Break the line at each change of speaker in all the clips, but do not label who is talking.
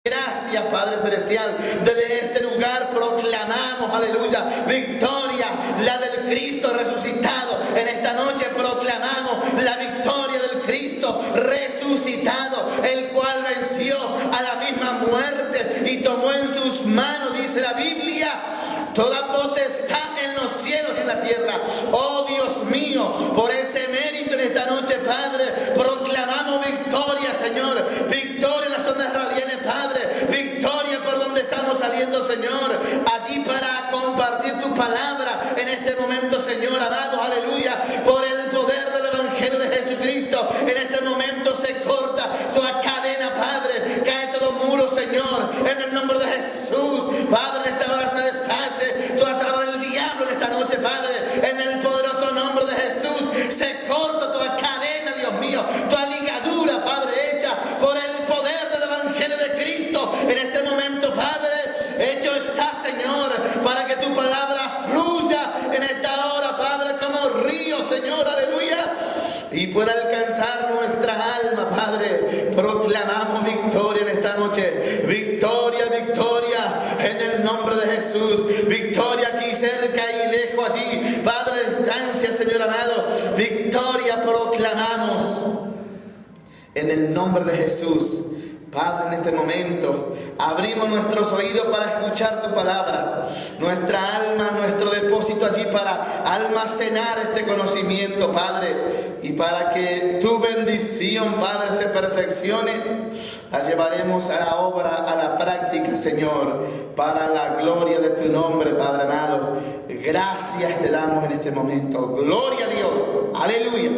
Gracias, Padre Celestial. Desde este lugar proclamamos, aleluya, victoria, la del Cristo resucitado. En esta noche proclamamos la victoria del Cristo resucitado, el cual venció a la misma muerte y tomó en sus manos, dice la Biblia, toda potestad en los cielos y en la tierra. Oh Dios mío, por ese mérito en esta noche, Padre, proclamamos victoria, Señor. Victoria en las zonas radiales, Padre. Victoria por donde estamos saliendo, Señor. Allí para compartir tu palabra en este momento, Señor, amado, aleluya. Por el poder del Evangelio de Jesucristo, en este momento se corta toda cadena, Padre. Cae todo muro, Señor, en el nombre de Jesús. Padre, en esta hora se deshace toda traba del diablo en esta noche, Padre. En el poderoso nombre de Jesús se corta toda cadena, Dios mío, toda ligadura, Padre, hecha por el poder del Evangelio de Cristo. En este momento, Padre, hecho está, Señor, para que tu palabra fluya en esta hora, Padre, como río, Señor, aleluya, y pueda alcanzar nuestra alma, Padre. Proclamamos victoria en esta noche. Victoria, victoria, en el nombre de Jesús. Victoria aquí cerca y lejos allí, Padre, distancia, Señor amado. Victoria proclamamos en el nombre de Jesús. Padre, en este momento abrimos nuestros oídos para escuchar tu palabra, nuestra alma, nuestro depósito allí para almacenar este conocimiento, Padre, y para que tu bendición, Padre, se perfeccione, la llevaremos a la obra, a la práctica, Señor, para la gloria de tu nombre, Padre amado. Gracias te damos en este momento. Gloria a Dios. Aleluya.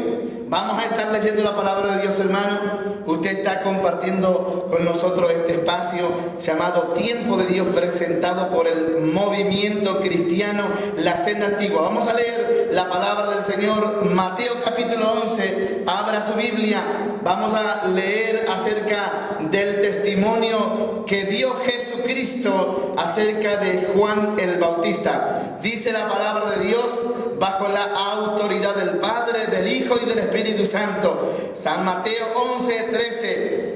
Vamos a estar leyendo la palabra de Dios, hermano. Usted está compartiendo con nosotros este espacio llamado Tiempo de Dios, presentado por el movimiento cristiano La Senda Antigua. Vamos a leer la palabra del Señor, Mateo capítulo 11. Abra su Biblia. Vamos a leer acerca del testimonio que dio Jesucristo acerca de Juan el Bautista. Dice la palabra de Dios bajo la autoridad del Padre, del Hijo y del Espíritu Santo. San Mateo 11:13.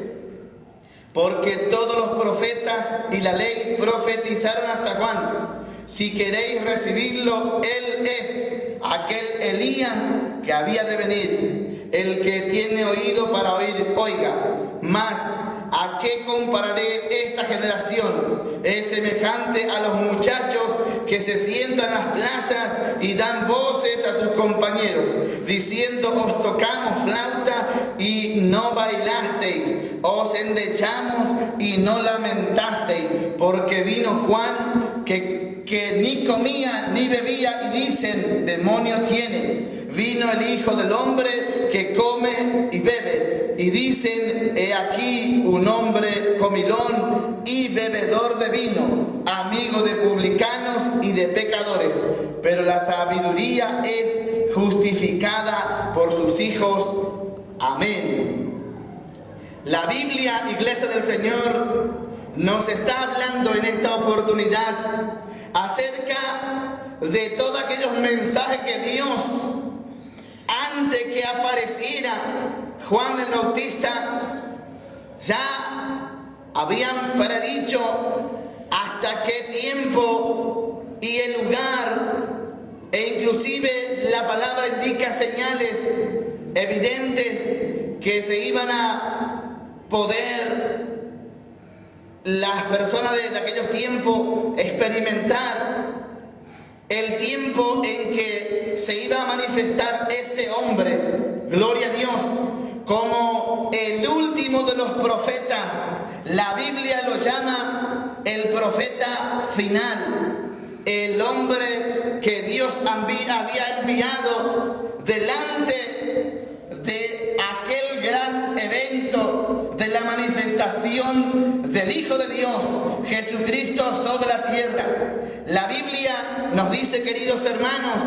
Porque todos los profetas y la ley profetizaron hasta Juan. Si queréis recibirlo, él es aquel Elías que había de venir. El que tiene oído para oír, oiga. Mas, ¿a qué compararé esta generación? Es semejante a los muchachos que se sientan en las plazas y dan voces a sus compañeros, diciendo: os tocamos flauta y no bailasteis, os endechamos y no lamentasteis, porque vino Juan que ni comía ni bebía y dicen: demonio tiene. Vino el Hijo del Hombre que come y bebe y dicen: he aquí un hombre comilón y bebedor de vino, amigo de publicanos y de pecadores. Pero la sabiduría es justificada por sus hijos. Amén. La Biblia, Iglesia del Señor, nos está hablando en esta oportunidad acerca de todos aquellos mensajes que Dios, antes que apareciera Juan el Bautista, ya habían predicho hasta qué tiempo y el lugar, e inclusive la palabra indica señales evidentes que se iban a poder las personas de aquellos tiempos experimentar, el tiempo en que se iba a manifestar este hombre, gloria a Dios, como el último de los profetas. La Biblia lo llama el profeta final, el hombre que Dios había enviado delante de aquel gran evento de la manifestación del Hijo de Dios, Jesucristo, sobre la tierra. La Biblia nos dice, queridos hermanos,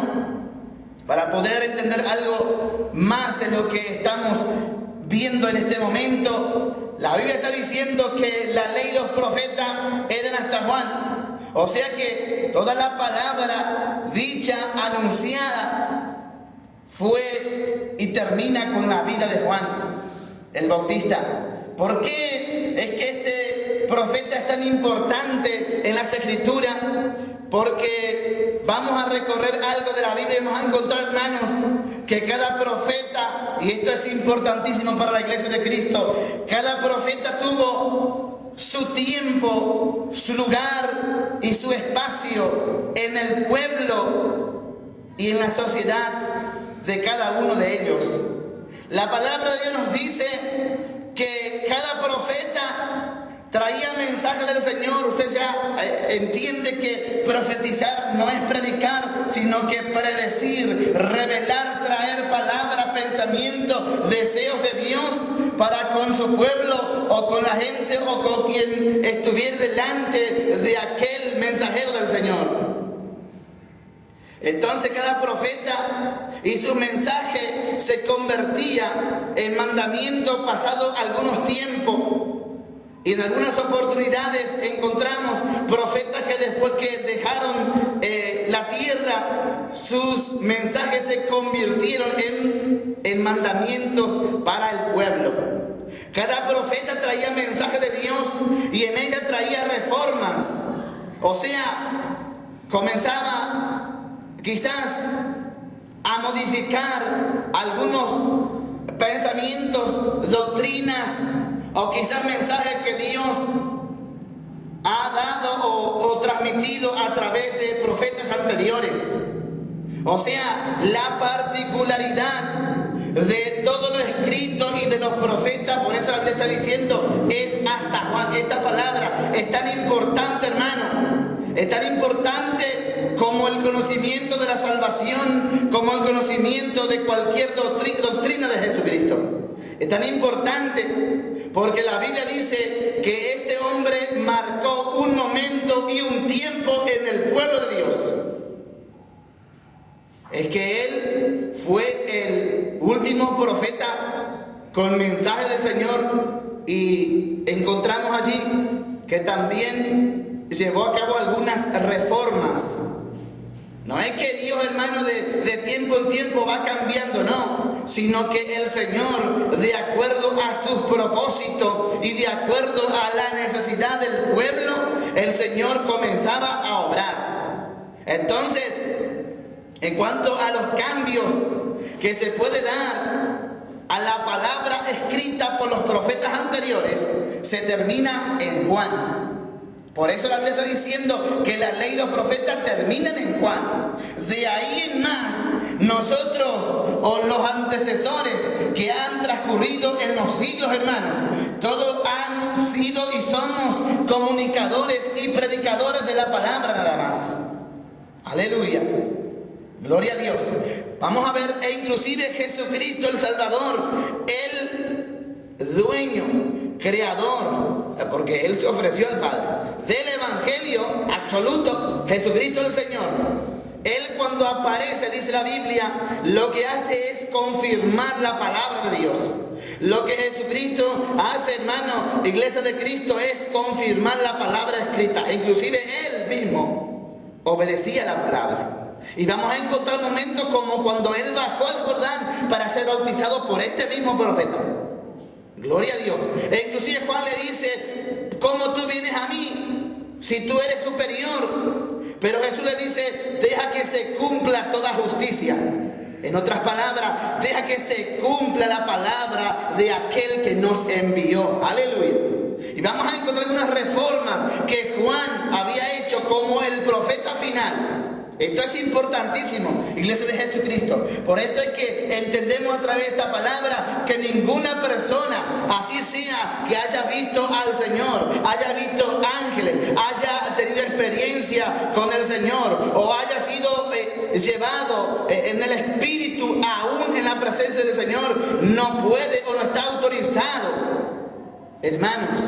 para poder entender algo más de lo que estamos viendo en este momento, la Biblia está diciendo que la ley y los profetas eran hasta Juan. O sea que toda la palabra dicha, anunciada, fue y termina con la vida de Juan el Bautista. ¿Por qué es que este profeta es tan importante en las Escrituras? Porque vamos a recorrer algo de la Biblia y vamos a encontrar, hermanos, que cada profeta, y esto es importantísimo para la iglesia de Cristo, cada profeta tuvo su tiempo, su lugar y su espacio en el pueblo y en la sociedad de cada uno de ellos. La palabra de Dios nos dice que cada profeta traía mensaje del Señor. Usted ya entiende que profetizar no es predicar, sino que predecir, revelar, traer palabra, pensamiento, deseos de Dios para con su pueblo o con la gente o con quien estuviera delante de aquel mensajero del Señor. Entonces cada profeta y su mensaje se convertía en mandamiento pasado algunos tiempos. Y en algunas oportunidades encontramos profetas que después que dejaron la tierra, sus mensajes se convirtieron en mandamientos para el pueblo. Cada profeta traía mensaje de Dios y en ella traía reformas. O sea, comenzaba quizás a modificar algunos pensamientos, doctrinas, o quizás mensajes que Dios ha dado o transmitido a través de profetas anteriores. O sea, la particularidad de todo lo escrito y de los profetas, por eso la Biblia está diciendo, es hasta Juan. Esta palabra es tan importante, hermano, es tan importante como el conocimiento de la salvación, como el conocimiento de cualquier doctrina de Jesucristo. Es tan importante porque la Biblia dice que este hombre marcó un momento y un tiempo en el pueblo de Dios. Es que él fue el último profeta con mensaje del Señor, y encontramos allí que también llevó a cabo algunas reformas. No es que Dios, hermano, de tiempo en tiempo va cambiando, no, sino que el Señor, de acuerdo a sus propósitos y de acuerdo a la necesidad del pueblo, el Señor comenzaba a obrar. Entonces, en cuanto a los cambios que se puede dar a la palabra escrita por los profetas anteriores, se termina en Juan. Por eso la Biblia está diciendo que la ley y los profetas terminan en Juan. De ahí en más, nosotros o los antecesores que han transcurrido en los siglos, hermanos, todos han sido y somos comunicadores y predicadores de la palabra nada más. Aleluya. Gloria a Dios. Vamos a ver, inclusive Jesucristo el Salvador, el dueño, creador, porque Él se ofreció al Padre, del Evangelio absoluto, Jesucristo el Señor. Él, cuando aparece, dice la Biblia, lo que hace es confirmar la palabra de Dios. Lo que Jesucristo hace, hermano, iglesia de Cristo, es confirmar la palabra escrita. Inclusive Él mismo obedecía la palabra. Y vamos a encontrar momentos como cuando Él bajó al Jordán para ser bautizado por este mismo profeta. Gloria a Dios. E inclusive Juan le dice: ¿cómo tú vienes a mí si tú eres superior? Pero Jesús le dice: deja que se cumpla toda justicia. En otras palabras, deja que se cumpla la palabra de aquel que nos envió. Aleluya. Y vamos a encontrar unas reformas que Juan había hecho como el profeta final. Esto es importantísimo, iglesia de Jesucristo. Por esto es que entendemos a través de esta palabra que ninguna persona, así sea que haya visto al Señor, haya visto ángeles, haya tenido experiencia con el Señor o haya sido llevado en el Espíritu aún en la presencia del Señor, no puede o no está autorizado, hermanos,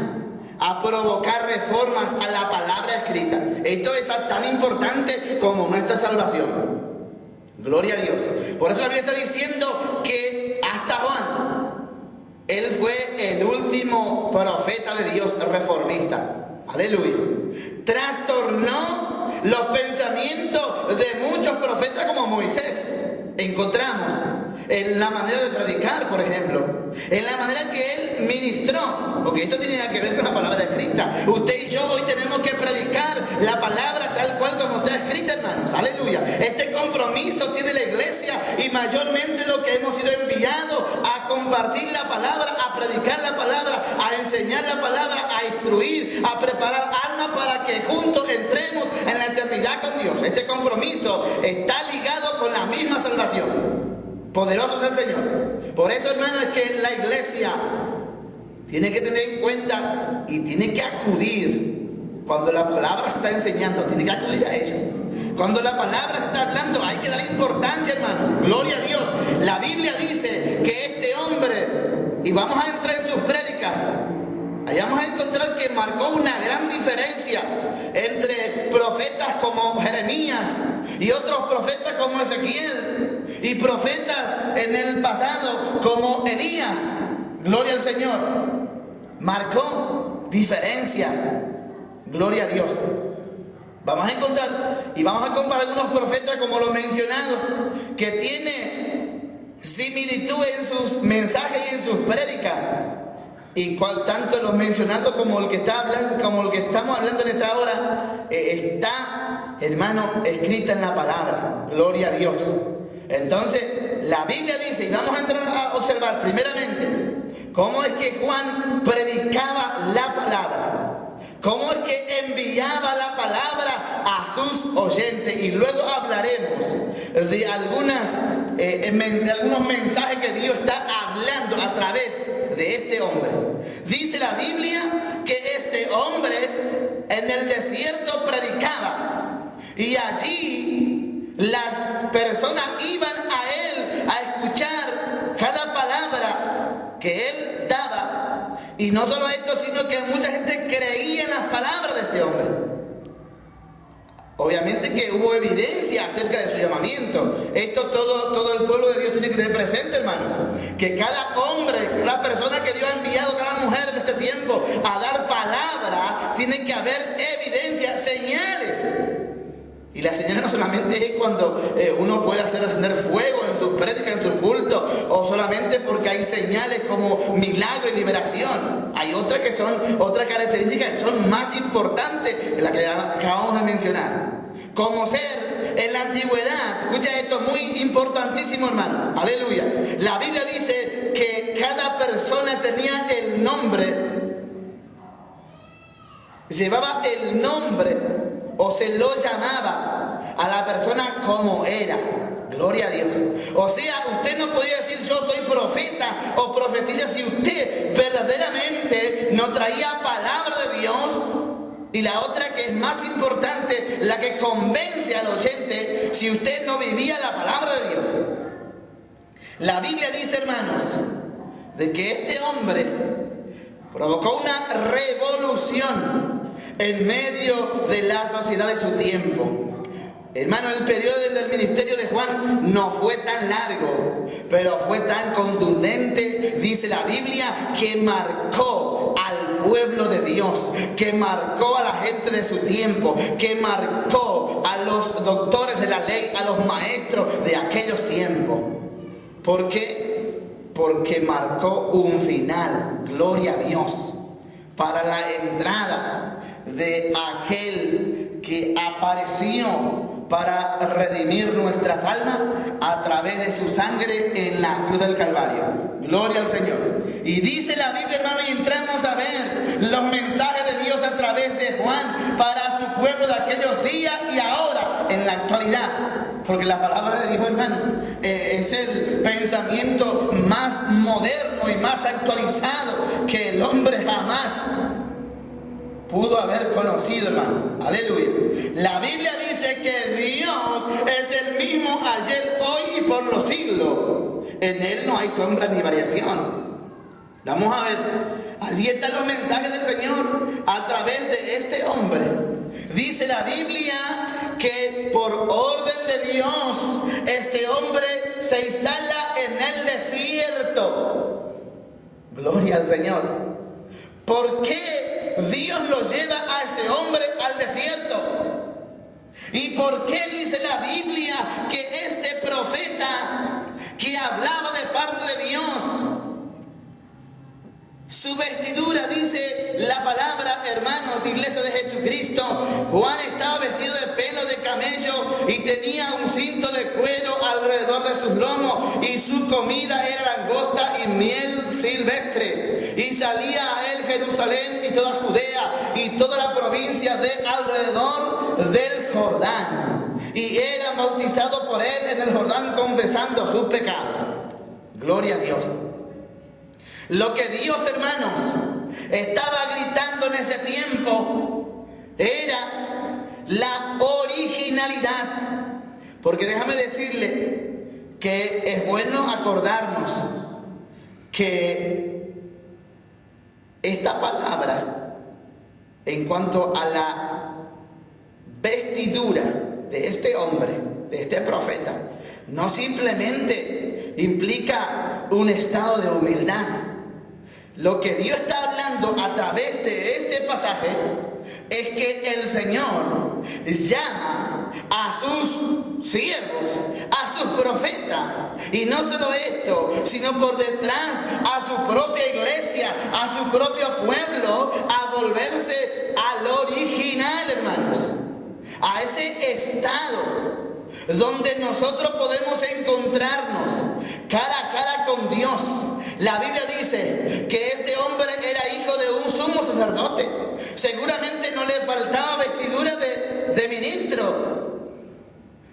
a provocar reformas a la palabra escrita. Esto es tan importante como nuestra salvación. Gloria a Dios. Por eso la Biblia está diciendo que hasta Juan, él fue el último profeta de Dios reformista. Aleluya. Trastornó los pensamientos de muchos profetas como Moisés. encontramos en la manera de predicar, por ejemplo, en la manera que él ministró, porque esto tiene que ver con la palabra escrita. Usted y yo hoy tenemos que predicar la palabra tal cual como está escrita, hermanos. Aleluya. Este compromiso tiene la iglesia y mayormente lo que hemos sido enviados a compartir la palabra, a predicar la palabra, a enseñar la palabra, a instruir, a preparar almas para que juntos entremos en la eternidad con Dios. Este compromiso está ligado con la misma salvación. Poderoso es el Señor. Por eso, hermano, es que la iglesia tiene que tener en cuenta y tiene que acudir. Cuando la palabra se está enseñando, tiene que acudir a ella. Cuando la palabra se está hablando, hay que darle importancia, hermanos. Gloria a Dios. La Biblia dice que este hombre, y vamos a entrar en sus prédicas, ahí vamos a encontrar que marcó una gran diferencia entre profetas como Jeremías y otros profetas como Ezequiel y profetas en el pasado como Elías. Gloria al Señor. Marcó diferencias. Gloria a Dios. Vamos a encontrar y vamos a comparar algunos profetas como los mencionados que tiene similitud en sus mensajes y en sus prédicas. Y tanto los mencionados como el que está hablando, como el que estamos hablando en esta hora, está, hermano, escrita en la palabra. Gloria a Dios. Entonces, la Biblia dice, y vamos a entrar a observar primeramente, cómo es que Juan predicaba la palabra. Cómo es que enviaba la palabra a sus oyentes. Y luego hablaremos de algunos mensajes que Dios está hablando a través de este hombre. Dice la Biblia que este hombre en el desierto predicaba. Y allí las personas iban a él a escuchar cada palabra que él daba. Y no solo esto, sino que mucha gente creía en las palabras de este hombre. Obviamente que hubo evidencia acerca de su llamamiento. Esto todo el pueblo de Dios tiene que tener presente, hermanos. Que cada hombre, cada persona que Dios ha enviado, cada mujer en este tiempo a dar palabra, tiene que haber evidencia, señales. Y la señal no solamente es cuando uno puede hacer ascender fuego en sus prédicas, en sus cultos, o solamente porque hay señales como milagro y liberación. Hay otras características que son más importantes que las que acabamos de mencionar. Como ser en la antigüedad, escucha esto, muy importantísimo, hermano. Aleluya. La Biblia dice que cada persona tenía el nombre, llevaba el nombre, o se lo llamaba a la persona como era. Gloria a Dios. O sea, usted no podía decir yo soy profeta o profetisa si usted verdaderamente no traía palabra de Dios. Y la otra que es más importante, la que convence al oyente, si usted no vivía la palabra de Dios. La Biblia dice, hermanos, de que este hombre provocó una revolución en medio de la sociedad de su tiempo. Hermano, el periodo del ministerio de Juan no fue tan largo, pero fue tan contundente, dice la Biblia, que marcó al pueblo de Dios, que marcó a la gente de su tiempo, que marcó a los doctores de la ley, a los maestros de aquellos tiempos. ¿Por qué? Porque marcó un final, gloria a Dios, para la entrada de aquel que apareció para redimir nuestras almas a través de su sangre en la cruz del Calvario. Gloria al Señor. Y dice la Biblia, hermano, y entramos a ver los mensajes de Dios a través de Juan para su pueblo de aquellos días y ahora en la actualidad. Porque la palabra de Dios, hermano, es el pensamiento más moderno y más actualizado que el hombre jamás pudo haber conocido, hermano. Aleluya. La Biblia dice que Dios es el mismo ayer, hoy y por los siglos. En Él no hay sombra ni variación. Vamos a ver. Allí están los mensajes del Señor a través de este hombre. Dice la Biblia que por orden de Dios este hombre se instala en el desierto. Gloria al Señor. ¿Por qué Dios lo lleva a este hombre al desierto? ¿Y por qué dice la Biblia que este profeta Su vestidura, dice la palabra, hermanos, iglesia de Jesucristo, Juan estaba vestido de pelo de camello y tenía un cinto de cuero alrededor de sus lomos, y su comida era langosta y miel silvestre. Y salía a él Jerusalén y toda Judea y toda la provincia de alrededor del Jordán, y era bautizado por él en el Jordán, confesando sus pecados. Gloria a Dios. Lo que Dios, hermanos, estaba gritando en ese tiempo era la originalidad. Porque déjame decirle que es bueno acordarnos que esta palabra, en cuanto a la vestidura de este hombre, de este profeta, no simplemente implica un estado de humildad. Lo que Dios está hablando a través de este pasaje es que el Señor llama a sus siervos, a sus profetas, y no solo esto, sino por detrás a su propia iglesia, a su propio pueblo, a volverse al original, hermanos, a ese estado donde nosotros podemos encontrarnos cara a cara con Dios. La Biblia dice que este hombre era hijo de un sumo sacerdote. Seguramente no le faltaba vestidura de ministro.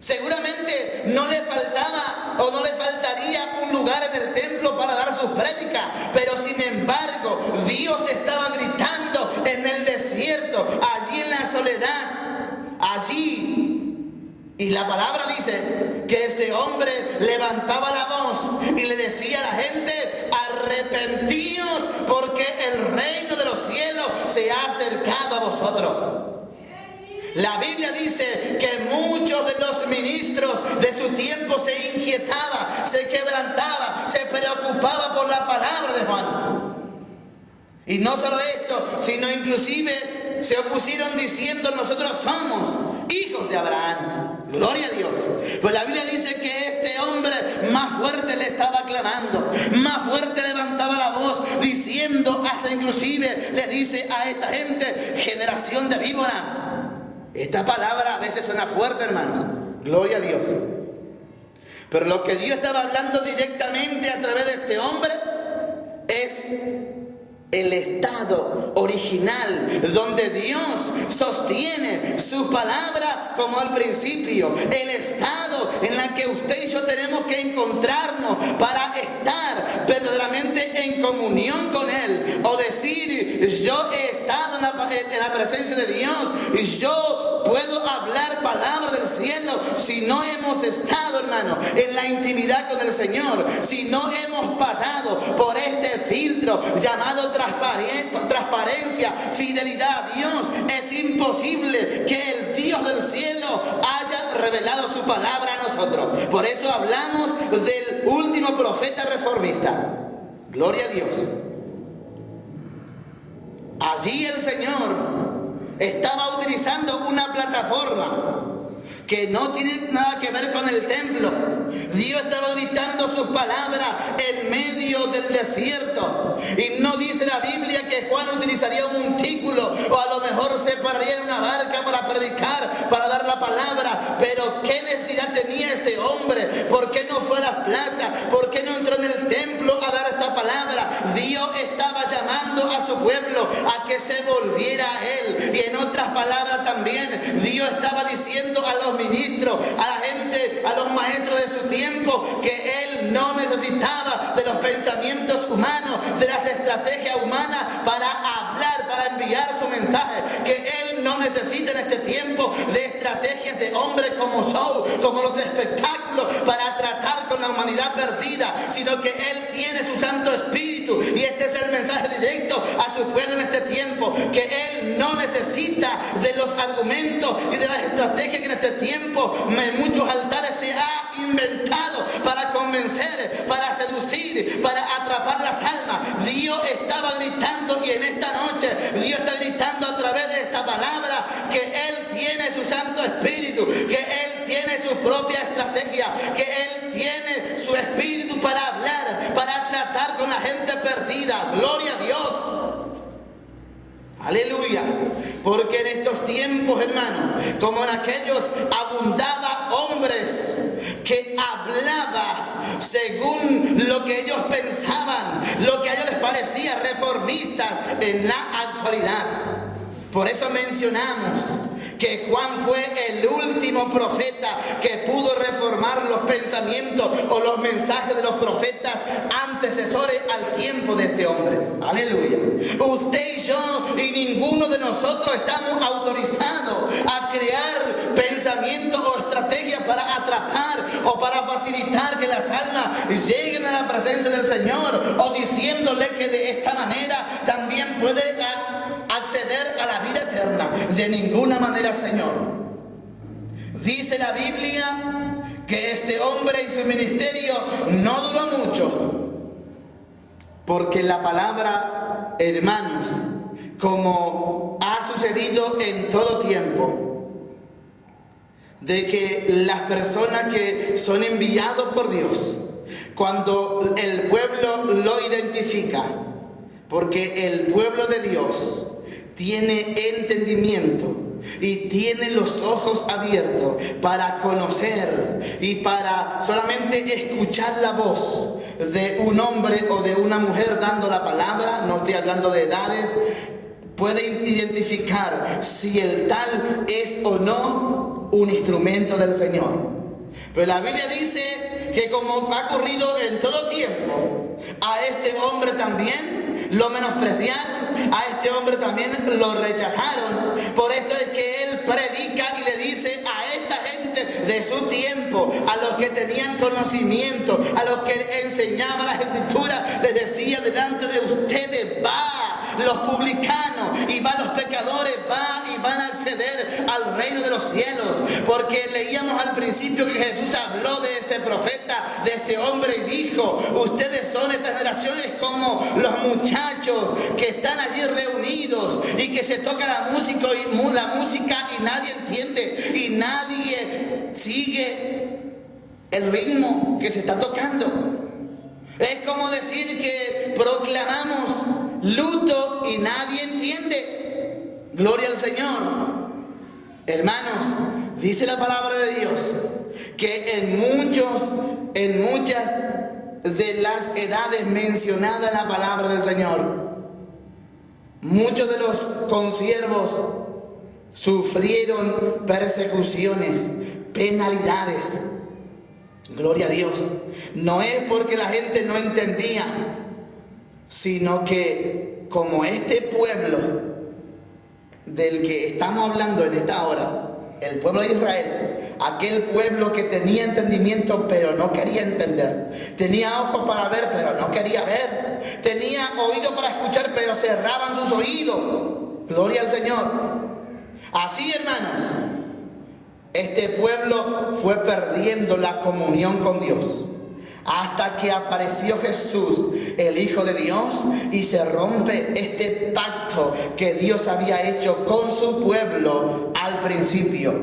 Seguramente no le faltaba o no le faltaría un lugar en el templo para dar sus prédicas. Pero sin embargo, Dios estaba gritando en el desierto, allí en la soledad, allí. Y la palabra dice que este hombre levantaba la voz y le decía a la gente: arrepentíos, porque el reino de los cielos se ha acercado a vosotros. La Biblia dice que muchos de los ministros de su tiempo se inquietaban, se quebrantaban, se preocupaban por la palabra de Juan. Y no solo esto, sino inclusive se opusieron diciendo: nosotros somos hijos de Abraham. Gloria a Dios. Pues la Biblia dice que este hombre más fuerte le estaba clamando, más fuerte levantaba la voz, diciendo, hasta inclusive les dice a esta gente: generación de víboras. Esta palabra a veces suena fuerte, hermanos. Gloria a Dios. Pero lo que Dios estaba hablando directamente a través de este hombre es el estado original, donde Dios sostiene su palabra como al principio. El estado en el que usted y yo tenemos que encontrarnos para estar verdaderamente en comunión con Él. O decir: yo he estado en la presencia de Dios y yo puedo hablar palabras del cielo. Si no hemos estado, hermano, en la intimidad con el Señor, si no hemos pasado por este filtro llamado transparencia, fidelidad a Dios, es imposible que el Dios del cielo haya revelado su palabra a nosotros. Por eso hablamos del último profeta reformista. Gloria a Dios. Allí el Señor estaba utilizando una plataforma que no tiene nada que ver con el templo. Dios estaba gritando sus palabras en medio del desierto. Y no dice la Biblia que Juan utilizaría un montículo o a lo mejor se pararía en una barca para predicar, para dar la palabra. Pero ¿qué necesidad tenía este hombre? ¿Por qué no fue a las plazas? ¿Por qué no entró en el templo a dar esta palabra? Dios estaba llamando a su pueblo a que se volviera a Él. Y en otras palabras también, Dios estaba diciendo a los ministros, a la gente, a los maestros de su tiempo, que Él no necesitaba de los pensamientos humanos, de las estrategias humanas para hablar, para enviar su mensaje, que Él no necesita en este tiempo de estrategias de hombres como show, como los espectáculos para tratar con la humanidad perdida, sino que Él tiene su Santo Espíritu. Y este es el mensaje directo a su pueblo en este tiempo, que Él no necesita de los argumentos y de las estrategias que en este tiempo en muchos altares se ha inventado para convencer, para seducir, para atrapar las almas. Dios estaba gritando, y en esta noche Dios está gritando a través de esta palabra que Él tiene su Santo Espíritu, que Él tiene su propia estrategia, que Él tiene su Espíritu para hablar, para tratar con la gente perdida. Gloria a Dios. aleluya. Porque en estos tiempos, hermano, como en aquellos, abundaba hombres que hablaba según lo que ellos pensaban, lo que a ellos les parecía, reformistas en la actualidad. Por eso mencionamos que Juan fue el último profeta que pudo reformar los pensamientos o los mensajes de los profetas antecesores al tiempo de este hombre. Aleluya. Usted y yo y ninguno de nosotros estamos autorizados a crear pensamientos o estrategias para atrapar o para facilitar que las almas lleguen a la presencia del Señor, o diciéndole que de esta manera también puede acceder a la vida eterna. De ninguna manera, Señor. Dice la Biblia que este hombre y su ministerio no duró mucho, porque la palabra, hermanos, como ha sucedido en todo tiempo, de que las personas que son enviados por Dios, cuando el pueblo lo identifica, porque el pueblo de Dios tiene entendimiento y tiene los ojos abiertos para conocer y para solamente escuchar la voz de un hombre o de una mujer dando la palabra, no estoy hablando de edades, puede identificar si el tal es o no un instrumento del Señor. Pero la Biblia dice que como ha ocurrido en todo tiempo, a este hombre también lo menospreciaron, a este hombre también lo rechazaron. Por esto es que él predica y le dice a esta gente de su tiempo, a los que tenían conocimiento, a los que enseñaban las escrituras, les decía: delante de ustedes va los publicanos y van los pecadores, va y van a acceder al reino de los cielos. Porque leíamos al principio que Jesús habló de este profeta, de este hombre, y dijo: ustedes son estas generaciones como los muchachos que están allí reunidos y que se toca la música y nadie entiende y nadie sigue el ritmo que se está tocando. Es como decir que proclamamos luto y nadie entiende. Gloria al Señor. Hermanos, dice la palabra de Dios que en muchas de las edades mencionadas en la palabra del Señor, muchos de los consiervos sufrieron persecuciones, penalidades. Gloria a Dios. No es porque la gente no entendía, sino que como este pueblo del que estamos hablando en esta hora, el pueblo de Israel, aquel pueblo que tenía entendimiento pero no quería entender, tenía ojos para ver pero no quería ver, tenía oídos para escuchar pero cerraban sus oídos. Gloria al Señor. Así, hermanos, este pueblo fue perdiendo la comunión con Dios, hasta que apareció Jesús, el Hijo de Dios, y se rompe este pacto que Dios había hecho con su pueblo al principio.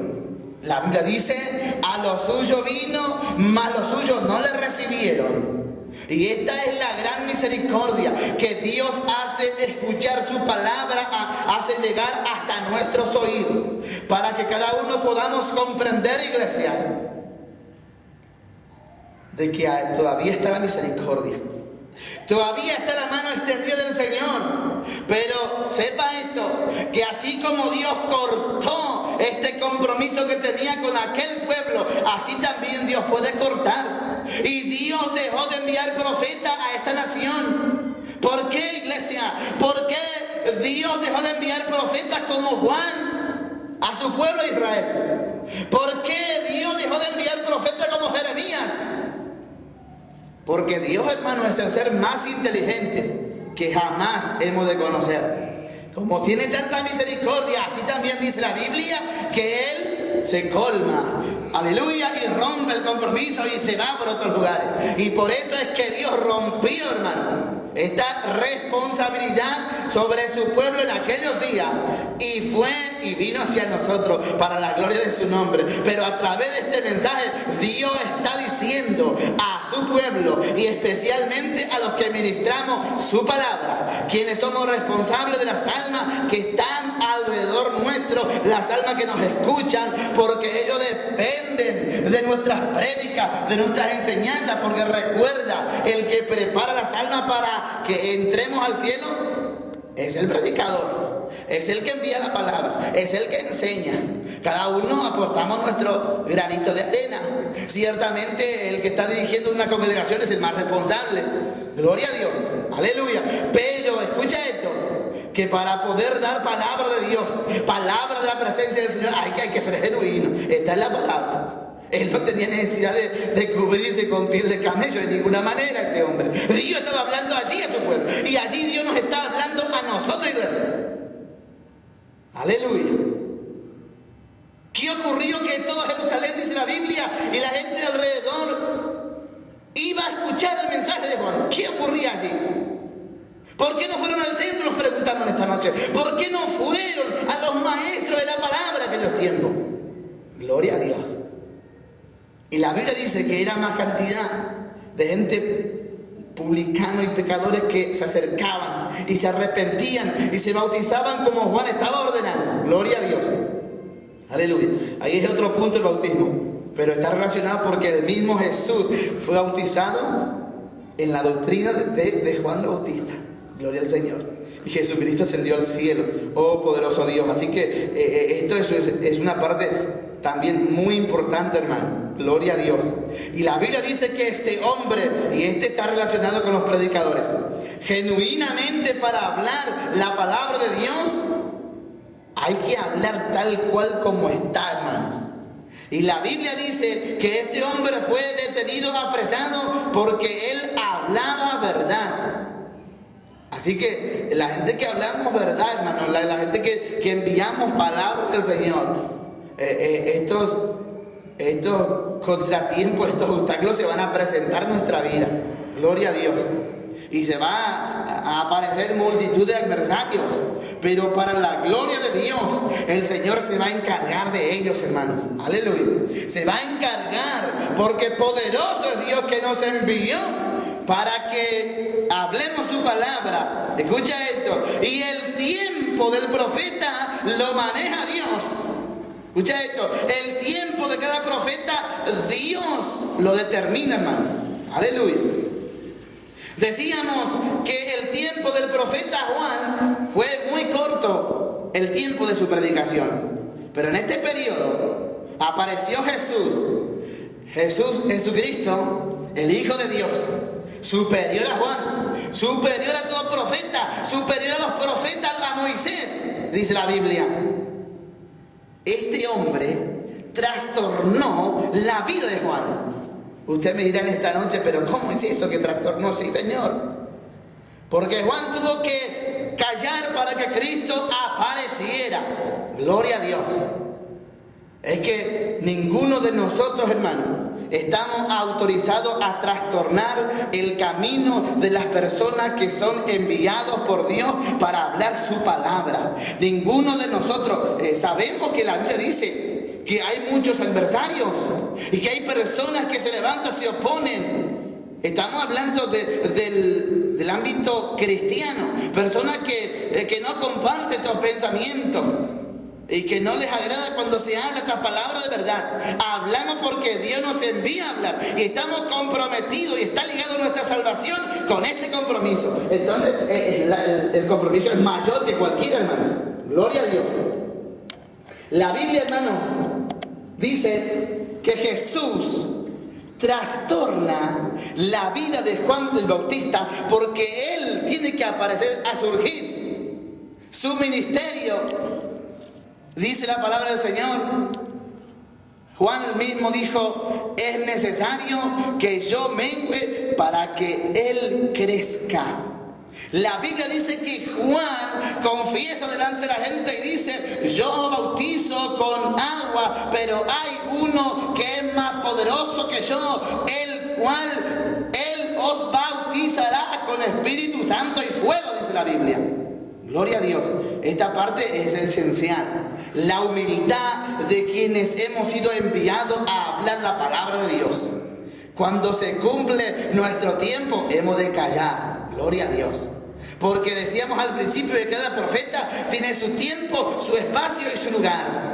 La Biblia dice: a los suyos vino, mas los suyos no le recibieron. Y esta es la gran misericordia que Dios hace escuchar su palabra, hace llegar hasta nuestros oídos, para que cada uno podamos comprender, iglesia, de que todavía está la misericordia, todavía está la mano extendida del Señor. Pero sepa esto, que así como Dios cortó este compromiso que tenía con aquel pueblo, así también Dios puede cortar. Y Dios dejó de enviar profetas a esta nación. ¿Por qué, iglesia? ¿Por qué Dios dejó de enviar profetas como Juan a su pueblo Israel? ¿Por qué Dios dejó de enviar profetas como Jeremías? Porque Dios, hermano, es el ser más inteligente que jamás hemos de conocer. Como tiene tanta misericordia, así también dice la Biblia que Él se colma, aleluya, y rompe el compromiso y se va por otros lugares. Y por esto es que Dios rompió, hermano, esta responsabilidad sobre su pueblo en aquellos días, y fue y vino hacia nosotros para la gloria de su nombre. Pero a través de este mensaje Dios está diciendo a su pueblo, y especialmente a los que ministramos su palabra, quienes somos responsables de las almas que están nuestros, las almas que nos escuchan, porque ellos dependen de nuestras prédicas, de nuestras enseñanzas, porque recuerda, el que prepara las almas para que entremos al cielo es el predicador, es el que envía la palabra, es el que enseña. Cada uno aportamos nuestro granito de arena. Ciertamente el que está dirigiendo una congregación es el más responsable. Gloria a Dios, aleluya. Pero escucha esto, que para poder dar palabra de Dios, palabra de la presencia del Señor, hay que ser genuino. Esta es la palabra. Él no tenía necesidad de cubrirse con piel de camello de ninguna manera, este hombre. Dios estaba hablando allí a su pueblo, y allí Dios nos está hablando a nosotros, iglesia. Aleluya. ¿Qué ocurrió? Que todo Jerusalén, dice la Biblia, y la gente de alrededor iba a escuchar el mensaje de Juan. ¿Qué ocurría allí? ¿Por qué no fueron al templo? Nos preguntamos esta noche. ¿Por qué no fueron a los maestros de la palabra en aquellos tiempos? Gloria a Dios. Y la Biblia dice que era más cantidad de gente, publicanos y pecadores, que se acercaban y se arrepentían y se bautizaban como Juan estaba ordenando. Gloria a Dios. Aleluya. Ahí es otro punto el bautismo, pero está relacionado porque el mismo Jesús fue bautizado en la doctrina de Juan el Bautista. Gloria al Señor. Y Jesucristo ascendió al cielo. Oh poderoso Dios. Así que esto es una parte también muy importante, hermano. Gloria a Dios. Y la Biblia dice que este hombre, y está relacionado con los predicadores, genuinamente para hablar la palabra de Dios, hay que hablar tal cual como está, hermanos. Y la Biblia dice que este hombre fue detenido, apresado, porque él hablaba verdad. Así que la gente que hablamos verdad, hermano, la gente que enviamos palabras del Señor, estos contratiempos, estos obstáculos se van a presentar en nuestra vida. Gloria a Dios. Y se va a aparecer multitud de adversarios, pero para la gloria de Dios, el Señor se va a encargar de ellos, hermanos. Aleluya. Se va a encargar, porque poderoso es Dios que nos envió para que hablemos su palabra. Escucha esto. Y el tiempo del profeta lo maneja Dios. Escucha esto. El tiempo de cada profeta, Dios lo determina, hermano. Aleluya. Decíamos que el tiempo del profeta Juan fue muy corto, el tiempo de su predicación. Pero en este periodo apareció Jesucristo, el Hijo de Dios, superior a Juan, superior a todo profeta, superior a los profetas, a Moisés, dice la Biblia. Este hombre trastornó la vida de Juan. Usted me dirá en esta noche, pero ¿cómo es eso que trastornó? Sí, Señor. Porque Juan tuvo que callar para que Cristo apareciera. Gloria a Dios. Es que ninguno de nosotros, hermanos, estamos autorizados a trastornar el camino de las personas que son enviados por Dios para hablar su palabra. Ninguno de nosotros, sabemos que la Biblia dice que hay muchos adversarios y que hay personas que se levantan, se oponen. Estamos hablando del ámbito cristiano, personas que no comparten estos pensamientos y que no les agrada cuando se habla esta palabra de verdad. Hablamos porque Dios nos envía a hablar y estamos comprometidos, y está ligado nuestra salvación con este compromiso. Entonces el compromiso es mayor que cualquier, hermano. Gloria a Dios. La Biblia, hermanos, dice que Jesús trastorna la vida de Juan el Bautista porque él tiene que aparecer a surgir. Su ministerio, dice la palabra del Señor, Juan mismo dijo: es necesario que yo mengüe para que él crezca. La Biblia dice que Juan confiesa delante de la gente y dice: yo bautizo con agua, pero hay uno que es más poderoso que yo, el cual él os bautizará con Espíritu Santo y fuego, dice la Biblia. Gloria a Dios. Esta parte es esencial. La humildad de quienes hemos sido enviados a hablar la palabra de Dios. Cuando se cumple nuestro tiempo, hemos de callar. Gloria a Dios. Porque decíamos al principio que cada profeta tiene su tiempo, su espacio y su lugar.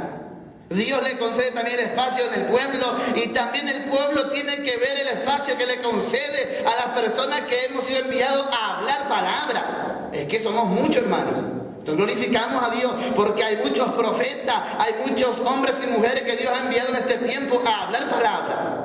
Dios le concede también el espacio en el pueblo, y también el pueblo tiene que ver el espacio que le concede a las personas que hemos sido enviados a hablar palabra. Es que somos muchos, hermanos. Entonces glorificamos a Dios porque hay muchos profetas, hay muchos hombres y mujeres que Dios ha enviado en este tiempo a hablar palabra.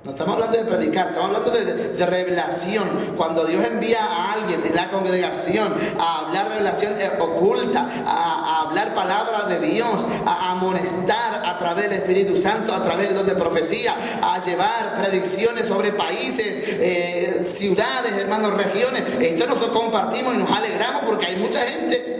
No estamos hablando de predicar, estamos hablando de revelación. Cuando Dios envía a alguien en la congregación a hablar revelación oculta, a hablar palabras de Dios, a amonestar a través del Espíritu Santo, a través del don de profecía, a llevar predicciones sobre países, ciudades, hermanos, regiones. Esto nosotros compartimos y nos alegramos porque hay mucha gente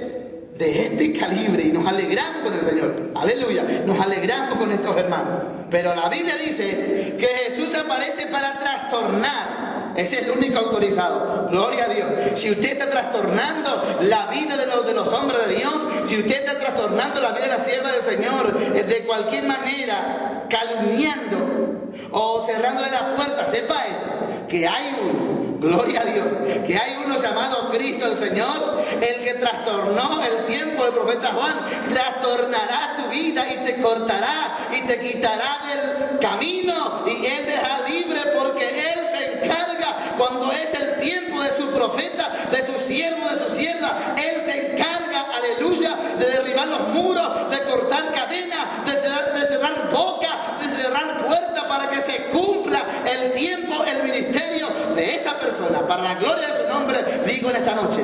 de este calibre y nos alegramos con el Señor. Aleluya, nos alegramos con estos hermanos. Pero la Biblia dice que Jesús aparece para trastornar. Ese es el único autorizado. Gloria a Dios. Si usted está trastornando la vida de los hombres de Dios, si usted está trastornando la vida de la sierva del Señor, de cualquier manera, calumniando o cerrándole la puerta, sepa esto, que hay uno. Gloria a Dios, que hay uno llamado Cristo el Señor, el que trastornó el tiempo del profeta Juan, trastornará tu vida y te cortará y te quitará del camino y Él deja libre, porque Él se encarga cuando es el tiempo de su profeta, de su siervo, de su sierva. Él se encarga, aleluya, de derribar los muros, de cortar cadenas, de cerrar boca, de cerrar puertas para que se cumpla el tiempo, el ministerio de esa persona, para la gloria de su nombre, digo en esta noche.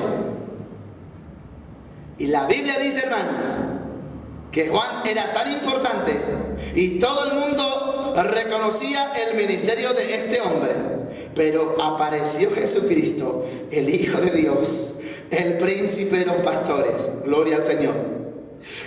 Y la Biblia dice, hermanos, que Juan era tan importante y todo el mundo reconocía el ministerio de este hombre, pero apareció Jesucristo, el Hijo de Dios, el príncipe de los pastores, gloria al Señor,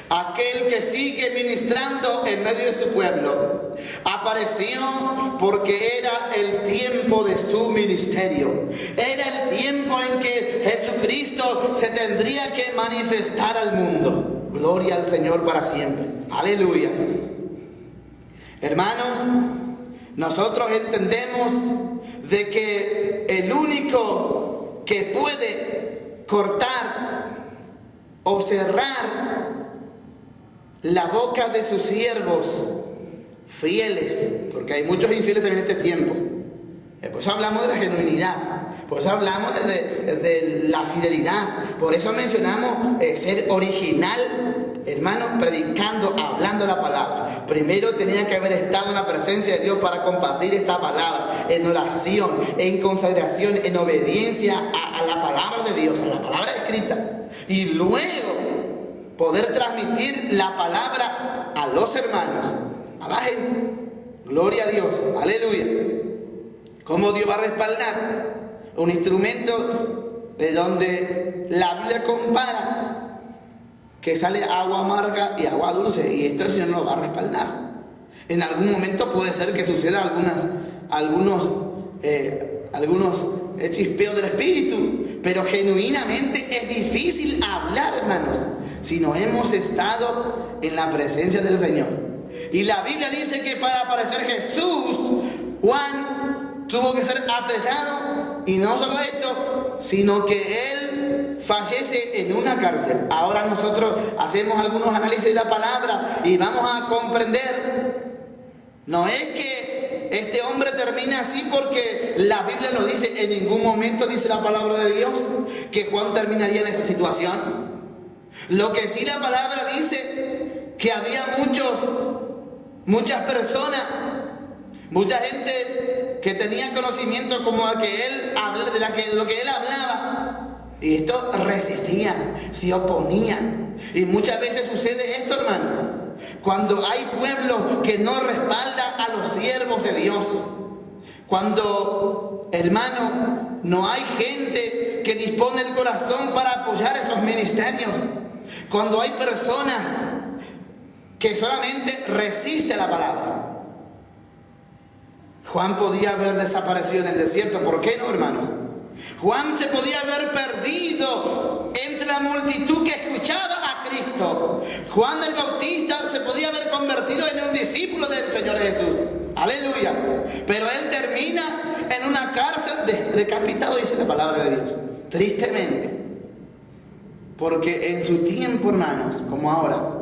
aquel que sigue ministrando en medio de su pueblo. Apareció porque era el tiempo de su ministerio. Era el tiempo en que Jesucristo se tendría que manifestar al mundo. Gloria al Señor para siempre. Aleluya. Hermanos, nosotros entendemos de que el único que puede cortar o cerrar la boca de sus siervos fieles, porque hay muchos infieles también en este tiempo. Por eso hablamos de la genuinidad, por eso hablamos de la fidelidad, por eso mencionamos ser original, hermano, predicando, hablando la palabra. Primero tenía que haber estado en la presencia de Dios para compartir esta palabra, en oración, en consagración, en obediencia a la palabra de Dios, a la palabra escrita, y luego poder transmitir la palabra a los hermanos, a la gente. Gloria a Dios, aleluya. ¿Cómo Dios va a respaldar un instrumento de donde la Biblia compara que sale agua amarga y agua dulce? Y esto el Señor no lo va a respaldar. En algún momento puede ser que suceda algunos chispeos del Espíritu, pero genuinamente es difícil hablar, hermanos, si no hemos estado en la presencia del Señor. Y la Biblia dice que para aparecer Jesús, Juan tuvo que ser apresado, y no solo esto, sino que él fallece en una cárcel. Ahora nosotros hacemos algunos análisis de la palabra y vamos a comprender, no es que este hombre termina así porque la Biblia lo dice. En ningún momento dice la palabra de Dios que Juan terminaría en esa situación. Lo que sí la palabra dice, que había muchas personas, mucha gente que tenía conocimiento como de lo que él hablaba, y esto resistían, se oponían. Y muchas veces sucede esto, hermano, cuando hay pueblos que no respaldan a los siervos de Dios, cuando, hermano, no hay gente que dispone el corazón para apoyar esos ministerios, cuando hay personas que solamente resisten la palabra. Juan podía haber desaparecido en el desierto. ¿Por qué no, hermanos? Juan se podía haber perdido entre la multitud que escuchaba a Cristo. Juan el Bautista se podía haber convertido en un discípulo del Señor Jesús. Aleluya. Pero él termina en una cárcel decapitado, dice la palabra de Dios. Tristemente. Porque en su tiempo, hermanos, como ahora,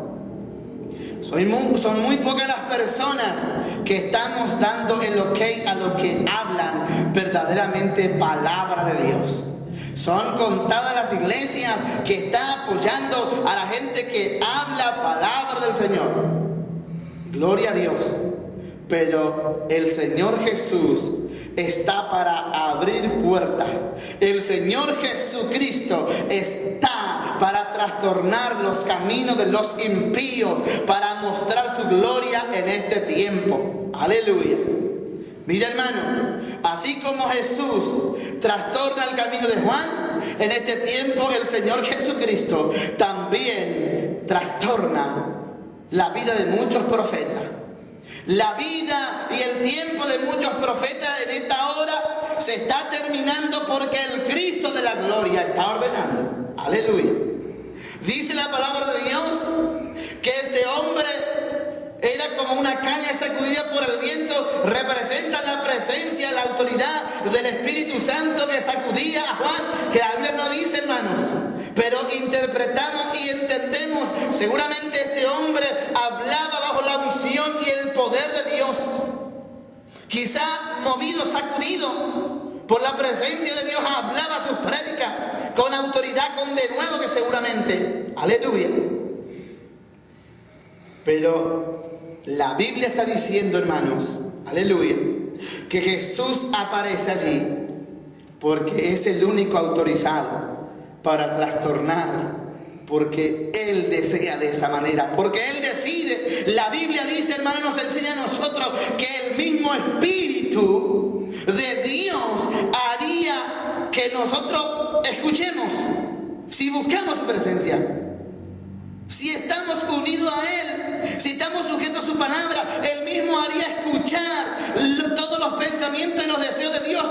son muy pocas las personas que estamos dando el ok a los que hablan verdaderamente palabra de Dios. Son contadas las iglesias que están apoyando a la gente que habla palabra del Señor. Gloria a Dios. Pero el Señor Jesús está para abrir puertas. El Señor Jesucristo está para trastornar los caminos de los impíos, para mostrar su gloria en este tiempo. Aleluya. Mira, hermano, así como Jesús trastorna el camino de Juan, en este tiempo el Señor Jesucristo también trastorna la vida de muchos profetas. La vida y el tiempo de muchos profetas en esta hora se está terminando porque el Cristo de la gloria está ordenando. Aleluya. Dice la palabra de Dios que este hombre era como una caña sacudida por el viento. Representa la presencia, la autoridad del Espíritu Santo que sacudía a Juan, que la Biblia no dice, hermanos, pero interpretamos y entendemos. Seguramente este hombre hablaba bajo la unción y el poder de Dios, quizá movido, sacudido por la presencia de Dios, hablaba sus prédicas con autoridad, con denuedo, que seguramente, aleluya. Pero la Biblia está diciendo, hermanos, aleluya, que Jesús aparece allí porque es el único autorizado para trastornar, porque Él desea de esa manera, porque Él decide. La Biblia dice, hermano, nos enseña a nosotros que el mismo Espíritu de Dios haría que nosotros escuchemos, si buscamos su presencia. Si estamos unidos a Él, si estamos sujetos a su palabra, Él mismo haría escuchar todos los pensamientos y los deseos de Dios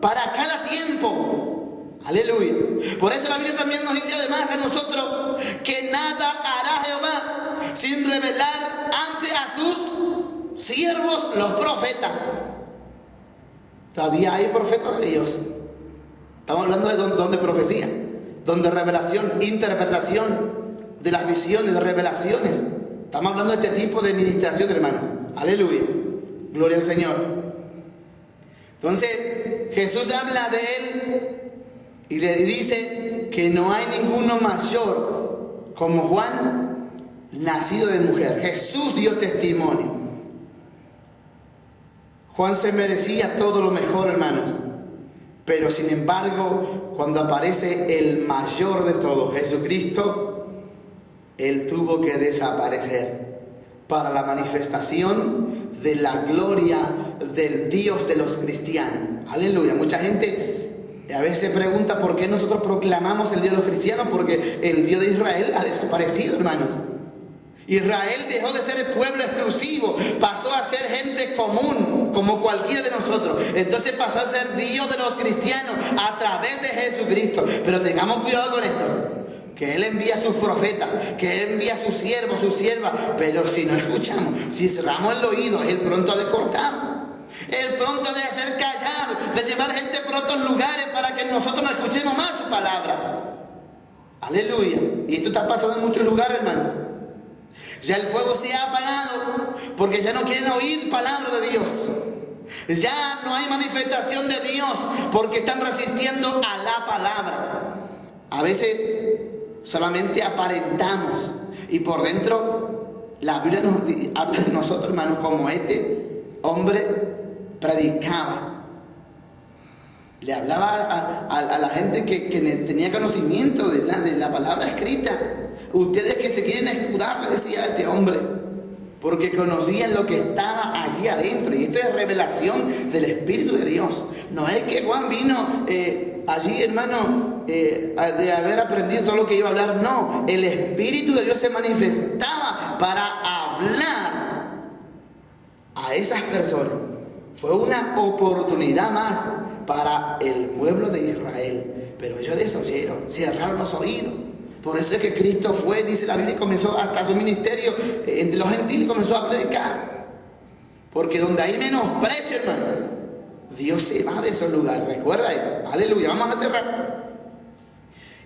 para cada tiempo. Aleluya. Por eso la Biblia también nos dice además a nosotros que nada hará Jehová sin revelar ante a sus siervos los profetas. Todavía hay profetas de Dios. Estamos hablando de donde profecía, donde revelación, interpretación de las visiones, de revelaciones. Estamos hablando de este tipo de ministración, hermanos. Aleluya. Gloria al Señor. Entonces, Jesús habla de Él y le dice que no hay ninguno mayor como Juan, nacido de mujer. Jesús dio testimonio. Juan se merecía todo lo mejor, hermanos. Pero sin embargo, cuando aparece el mayor de todos, Jesucristo, Él tuvo que desaparecer para la manifestación de la gloria del Dios de los cristianos. Aleluya. Mucha gente a veces pregunta por qué nosotros proclamamos el Dios de los cristianos, porque el Dios de Israel ha desaparecido, hermanos. Israel dejó de ser el pueblo exclusivo, pasó a ser gente común, como cualquiera de nosotros. Entonces pasó a ser Dios de los cristianos a través de Jesucristo. Pero tengamos cuidado con esto, que Él envía a sus profetas, que Él envía a sus siervos, sus siervas, pero si no escuchamos, si cerramos el oído, Él pronto ha de cortar, Él pronto ha de hacer callar, de llevar gente por otros lugares para que nosotros no escuchemos más su palabra. Aleluya. Y esto está pasando en muchos lugares, hermanos. Ya el fuego se ha apagado porque ya no quieren oír palabra de Dios. Ya no hay manifestación de Dios porque están resistiendo a la palabra. A veces solamente aparentamos y por dentro la Biblia nos habla de nosotros, hermanos, como este hombre predicaba. Le hablaba a la gente que tenía conocimiento de la palabra escrita. Ustedes que se quieren escudar, le decía a este hombre, porque conocían lo que estaba allí adentro. Y esto es revelación del Espíritu de Dios. No es que Juan vino allí, hermano, de haber aprendido todo lo que iba a hablar. No, el Espíritu de Dios se manifestaba para hablar a esas personas. Fue una oportunidad más para el pueblo de Israel. Pero ellos desoyeron, cerraron los oídos. Por eso es que Cristo fue, dice la Biblia, y comenzó hasta su ministerio entre los gentiles, comenzó a predicar. Porque donde hay menosprecio, hermano, Dios se va de esos lugares. Recuerda esto. Aleluya. Vamos a cerrar.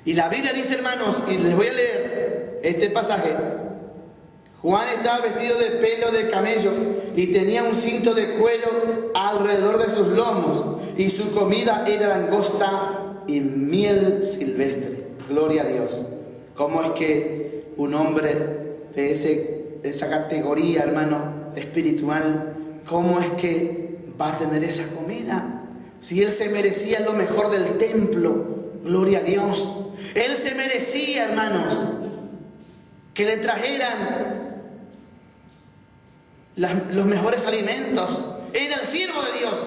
Y la Biblia dice, hermanos, y les voy a leer este pasaje. Juan estaba vestido de pelo de camello y tenía un cinto de cuero alrededor de sus lomos, y su comida era langosta y miel silvestre. Gloria a Dios. ¿Cómo es que un hombre de esa categoría, hermano, espiritual, cómo es que va a tener esa comida? Si él se merecía lo mejor del templo, gloria a Dios. Él se merecía, hermanos, que le trajeran los mejores alimentos. Era el siervo de Dios.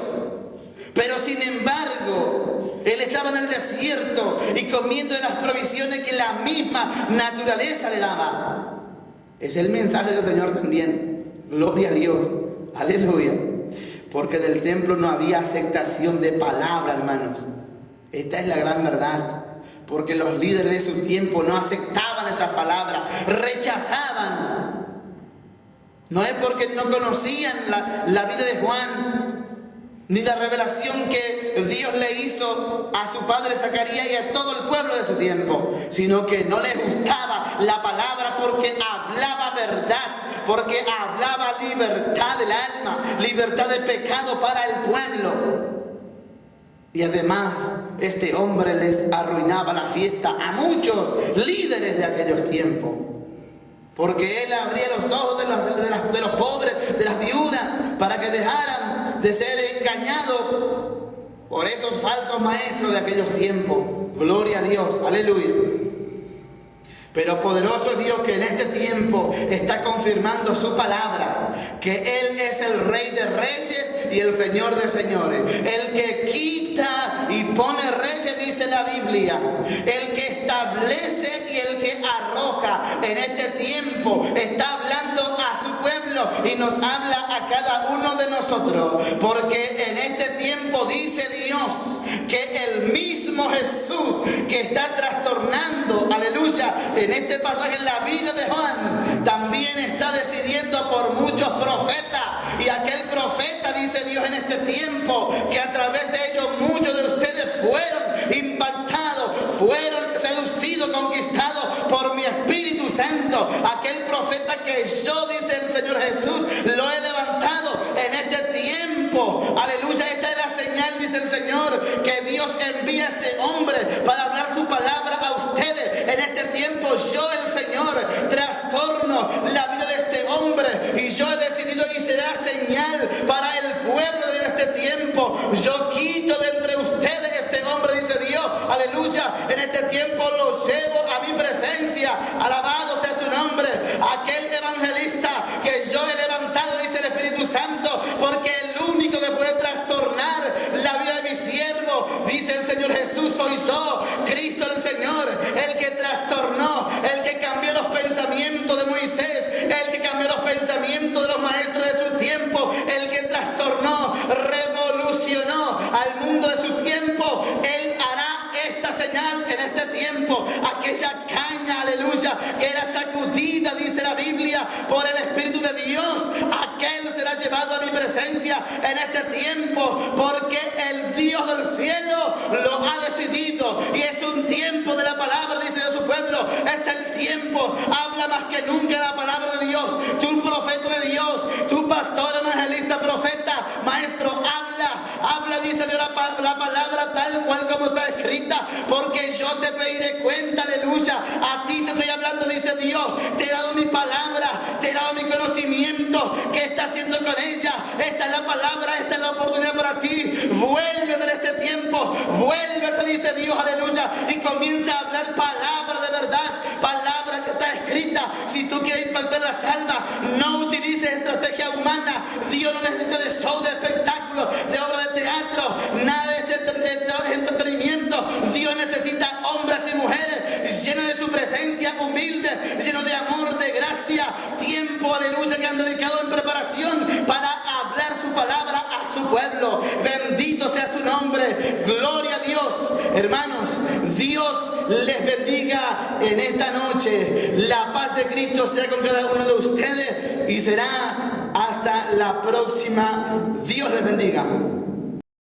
Pero sin embargo, él estaba en el desierto y comiendo de las provisiones que la misma naturaleza le daba. Es el mensaje del Señor también. Gloria a Dios. Aleluya. Porque del templo no había aceptación de palabra, hermanos. Esta es la gran verdad. Porque los líderes de su tiempo no aceptaban esas palabras, rechazaban. No es porque no conocían la vida de Juan, ni la revelación que Dios le hizo a su padre Zacarías y a todo el pueblo de su tiempo, sino que no les gustaba la palabra porque hablaba verdad, porque hablaba libertad del alma, libertad de pecado para el pueblo. Y además, este hombre les arruinaba la fiesta a muchos líderes de aquellos tiempos. Porque él abría los ojos de los pobres, de las viudas, para que dejaran de ser engañados por esos falsos maestros de aquellos tiempos. Gloria a Dios, aleluya. Pero poderoso es Dios que en este tiempo está confirmando su palabra, que Él es el Rey de Reyes y el Señor de Señores, el que quita y pone reyes, dice la Biblia, el que establece y el que arroja. En este tiempo está hablando a su pueblo y nos habla a cada uno de nosotros, porque en este tiempo dice Dios que el mismo Jesús que está trastornando, aleluya, en este pasaje en la vida de Juan, también está decidiendo por muchos profetas. Y aquel profeta, dice Dios en este tiempo, que a través de ellos muchos de ustedes fueron impactados, fueron seducidos, conquistados por mi Espíritu Santo. Aquel profeta que yo, dice el Señor Jesús, lo he levantado en este tiempo. Aleluya, esta es la señal, dice el Señor, que Dios envía a este hombre para hablar su palabra a ustedes. En este tiempo yo, el Señor, trastorno la vida de este hombre, y yo he decidido y será señal para el pueblo de este tiempo. Yo quito de entre ustedes este hombre, dice Dios, aleluya. En este tiempo lo llevo a mi presencia, alabado sea su nombre. Aquel evangelista que yo he levantado, dice el Espíritu Santo, porque el único que puede trastornar la vida de mi siervo, dice el Señor Jesús, soy yo, Cristo el Señor, el que trastornó, el que cambió los pensamientos de Moisés, el que cambió los pensamientos de los maestros de su tiempo, el que trastornó, revolucionó al mundo de su tiempo. Él hará esta señal en este tiempo. Aquella caña, aleluya, que era sacudida, dice la Biblia, por el Espíritu de Dios, aquel será llevado a mi presencia en este tiempo, porque el Dios del cielo lo ha decidido. Y es un tiempo de la palabra, dice de su pueblo. Es el tiempo, habla más que nunca la palabra de Dios. Tu profeta de Dios, tu pastor, evangelista, profeta, maestro, habla, dice Dios, la palabra tal cual como está escrita, porque yo te pediré cuenta, aleluya. A ti te estoy hablando, dice Dios. Te he dado mi palabra, te he dado mi conocimiento. ¿Qué está haciendo con ella? Esta es la palabra, esta es la oportunidad para ti. Vuélvete en este tiempo, vuélvete, dice Dios, aleluya, y comienza a hablar palabra de verdad, palabra que está escrita. Si tú quieres impactar las almas, no utilices estrategia humana. Dios no necesita de show, de espectáculo, de obra de teatro, nada de este entretenimiento. Dios necesita hombres y mujeres llenos de su presencia, humildes, llenos de amor, de gracia, tiempo, aleluya, que han dedicado en preparación para hablar su palabra a su pueblo. Bendito sea su nombre, gloria a Dios. Hermanos, Dios les bendiga en esta noche. La paz de Cristo sea con cada uno de ustedes y será hasta la próxima. Dios les bendiga.